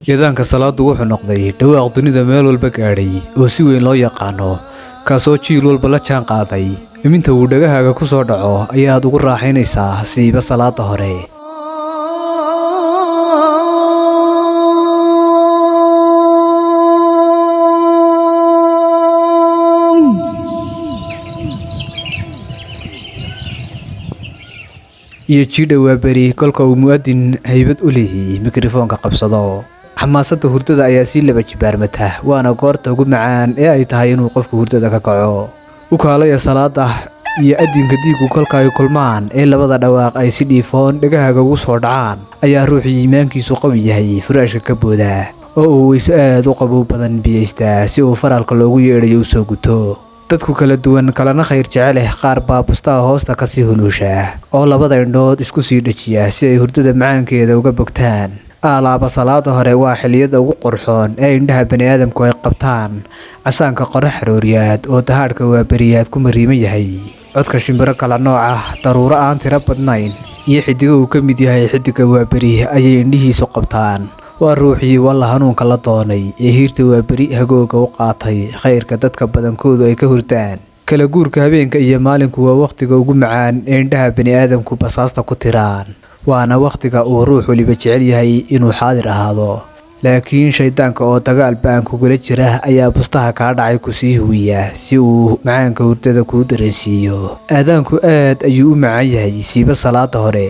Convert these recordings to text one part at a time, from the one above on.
Yadaanka salaadu wuxuu noqday dhawaaq dunida meel walba gaadhay oo si weyn loo yaqaano kaasoo jiil walba la jaan qaaday iminta uu dhagahaaga ku soo dhaco ayaad ugu raaxaynaysaa siiba salaada hore iyo jidha waa beri kolka uu mu'adin haybad u leeyahay mikrofoonka qabsado xamaasada hurdada ayaa si laba jibaarmata waana goorta ugu macaan ee ay tahay inuu qofku hurdada ka kaco u kaalaya salaada iyo adinka diigu kolka ay kulmaan ee labada dhawaaq ay si dhiifoon dhagahaaga ugu soo dhacaan ayaa ruuxii iimaankiisu qawi yahay furaashka ka booda oo uu weyso aad u qabow badan biyeystaa si uu faraalka loogu yeedhayo u soo guto dadku kala duwan kalena khayr jecel qaar baa bustaha hoosta ka sii huluusha oo labada indhood isku sii dhajiya si ay hurdada macaankeeda uga bogtaan alaaba salaada hore waa xilliyada ugu qurxoon ee indhaha bani'aadamku ay qabtaan casaanka qorax xarooriyaad oo dahaadhka waa beriyaad ku mariiman yahay codka shimbiro kala nooca daruuro aan tiro badnayn iyo xidigo uu ka mid yahay xidiga waa beri ayay indhihiisu qabtaan waa ruuxii walla hanuunka la doonay ee hiirta waa beri hagooga u qaatay khayrka dadka badankoodu ay ka hurdaan kala guurka habeenka iyo maalinku waa wakhtiga ugu macaan ee indhaha bani'aadamku basaasta ku tiraan waana wakhtiga uu ruux waliba jecel yahay inuu xaadir ahaado laakiin shaydaanka oo dagaal ba'an kugula jira ayaa bustaha kaa dhacay ku sii huwiya si uu macaanka hurdada kuu dareensiiyo aadaanku aad ayuu u macaan yahay siiba salaada hore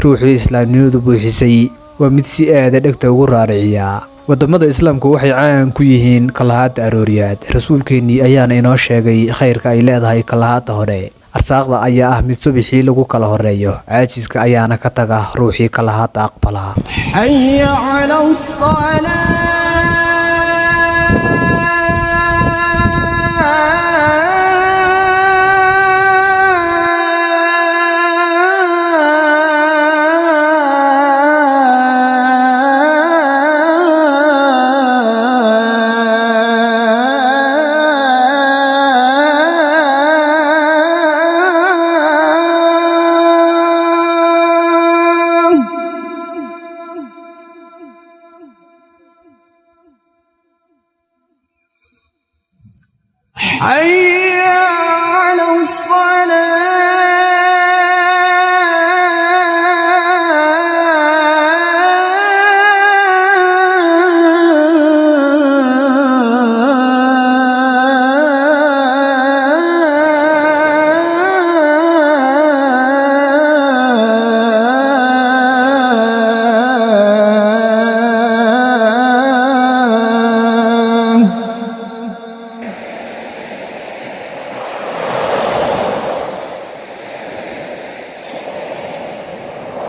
ruuxii islaamnimadu buuxisay waa mid si aada dhegta ugu raariciya wadamada islaamku waxay caan ku yihiin kalahaada arooriyaad rasuulkeennii ayaana inoo sheegay khayrka ay leedahay kalahaada hore arsaaqda ayaa ah mid subixii lagu kala horeeyo caajiska ayaana ka taga ruuxii kalahaada aqbala hayya cala as-salaa حي